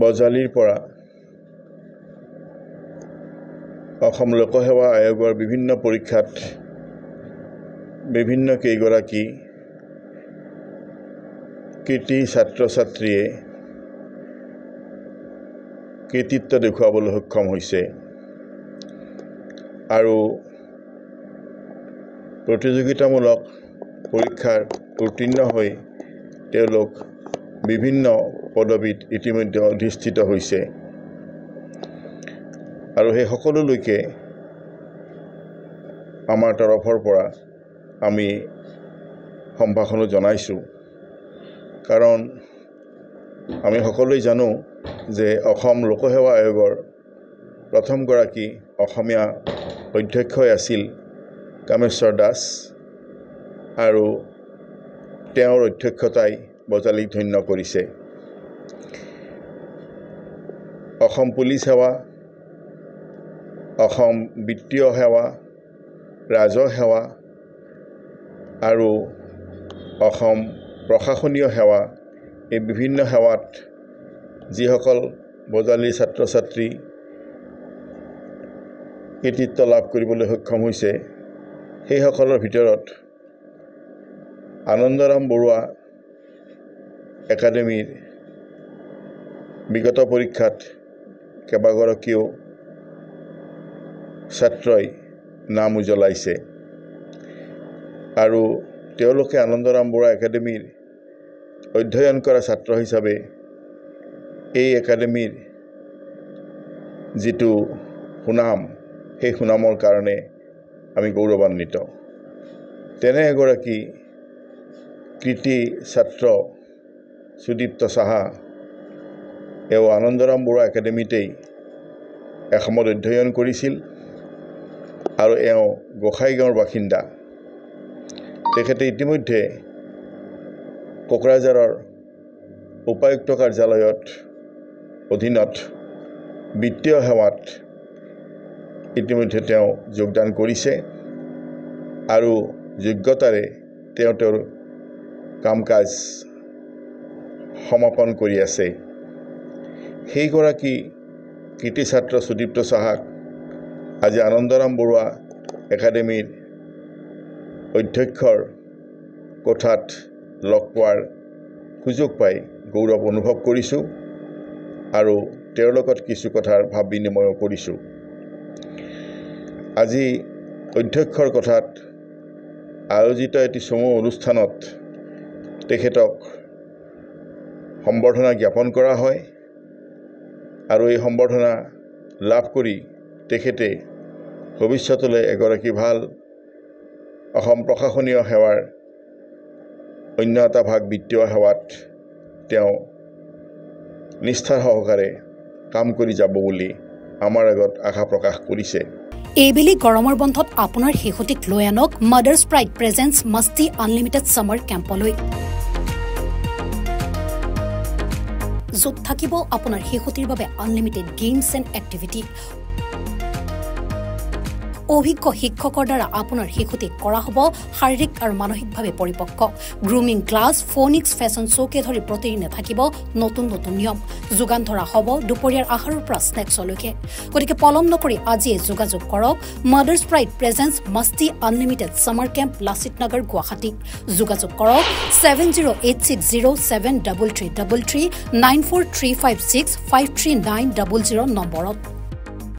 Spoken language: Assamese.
বজালিৰ পৰা অসম লোকসেৱা আয়োগৰ বিভিন্ন পৰীক্ষাত বিভিন্ন কেইগৰাকী কৃতি ছাত্ৰ-ছাত্ৰীয়ে কৃতিত্ব দেখুৱাবলৈ সক্ষম হৈছে আৰু প্ৰতিযোগিতামূলক পৰীক্ষাৰ উত্তীৰ্ণ হৈ তেওঁলোক বিভিন্ন পদবীত ইতিমধ্যে অধিষ্ঠিত হৈছে আৰু সেই সকলো লোকে আমাৰ তৰফৰ পৰা আমি সম্ভাষণো জনাইছোঁ কাৰণ আমি সকলোৱে জানো যে অসম লোকসেৱা আয়োগৰ প্ৰথমগৰাকী অসমীয়া অধ্যক্ষই আছিল কামেশ্বৰ দাস আৰু তেওঁৰ অধ্যক্ষতাই বজালিক ধন্য কৰিছে অসম পুলিচ সেৱা অসম বিত্তীয় সেৱা ৰাজহ সেৱা আৰু অসম প্ৰশাসনীয় সেৱা এই বিভিন্ন সেৱাত যিসকল বজালিৰ ছাত্ৰ-ছাত্ৰী কৃতিত্ব লাভ কৰিবলৈ সক্ষম হৈছে সেইসকলৰ ভিতৰত আনন্দৰাম বৰুৱা একাডেমীৰ বিগত পৰীক্ষাত কেইবাগৰাকীও ছাত্ৰই নাম উজ্বলাইছে আৰু তেওঁলোকে আনন্দৰাম বৰুৱা একাডেমীৰ অধ্যয়ন কৰা ছাত্ৰ হিচাপে এই একাডেমীৰ যিটো সুনাম সেই সুনামৰ কাৰণে আমি গৌৰৱান্বিত তেনে এগৰাকী কৃতি ছাত্ৰ সুদীপ্ত সাহা এও আনন্দৰাম বৰুৱা একাডেমীতেই এসময়ত অধ্যয়ন কৰিছিল আৰু এওঁ গোসাইগাঁৱৰ বাসিন্দা তেখেতে ইতিমধ্যে কোকৰাঝাৰৰ উপায়ুক্ত কাৰ্যালয়ত অধীনত বিত্তীয় সেৱাত ইতিমধ্যে তেওঁ যোগদান কৰিছে আৰু যোগ্যতাৰে তেওঁৰ কাম কাজ সমাপন কৰি আছে সেইগৰাকী কৃতি ছাত্ৰ সুদীপ্ত সাহাক আজি আনন্দৰাম বৰুৱা একাডেমীৰ অধ্যক্ষৰ কোঠাত লগ পোৱাৰ সুযোগ পাই গৌৰৱ অনুভৱ কৰিছোঁ আৰু তেওঁৰ লগত কিছু কথাৰ ভাৱ বিনিময় কৰিছোঁ আজি অধ্যক্ষৰ কোঠাত আয়োজিত এটি চমু অনুষ্ঠানত তেখেতক সম্বৰ্ধনা জ্ঞাপন কৰা হয় আৰু এই সম্বৰ্ধনা লাভ কৰি তেখেতে ভৱিষ্যতলৈ এগৰাকী ভাল অসম প্ৰশাসনীয় সেৱাৰ অন্য এটা ভাগ বিত্তীয় সেৱাত তেওঁ নিষ্ঠাৰ সহকাৰে কাম কৰি যাব বুলি আমাৰ আগত আশা প্ৰকাশ কৰিছে এইবেলি গৰমৰ বন্ধত আপোনাৰ শিশুটিক লৈ আনক Mother's Pride presents Masti unlimited summer কেম্পলৈ য'ত থাকিব আপোনাৰ শিশুটিৰ বাবে আনলিমিটেড গেমছ এণ্ড এক্টিভিটি অভিজ্ঞ শিক্ষকৰ দ্বাৰা আপোনাৰ শিশুটিক কৰা হ'ব শাৰীৰিক আৰু মানসিকভাৱে পৰিপক্ক গ্ৰুমিং ক্লাছ ফোনিক্স ফেশ্বন শ্ব'কে ধৰি প্ৰতিদিনে থাকিব নতুন নতুন নিয়ম যোগান ধৰা হ'ব দুপৰীয়াৰ আহাৰৰ পৰা স্নেক্সলৈকে গতিকে পলম নকৰি আজিয়ে যোগাযোগ কৰক Mother's Pride presents Masti unlimited summer camp Lachit Nagar Guwahati যোগাযোগ কৰক 7086073333 94356539000 নম্বৰত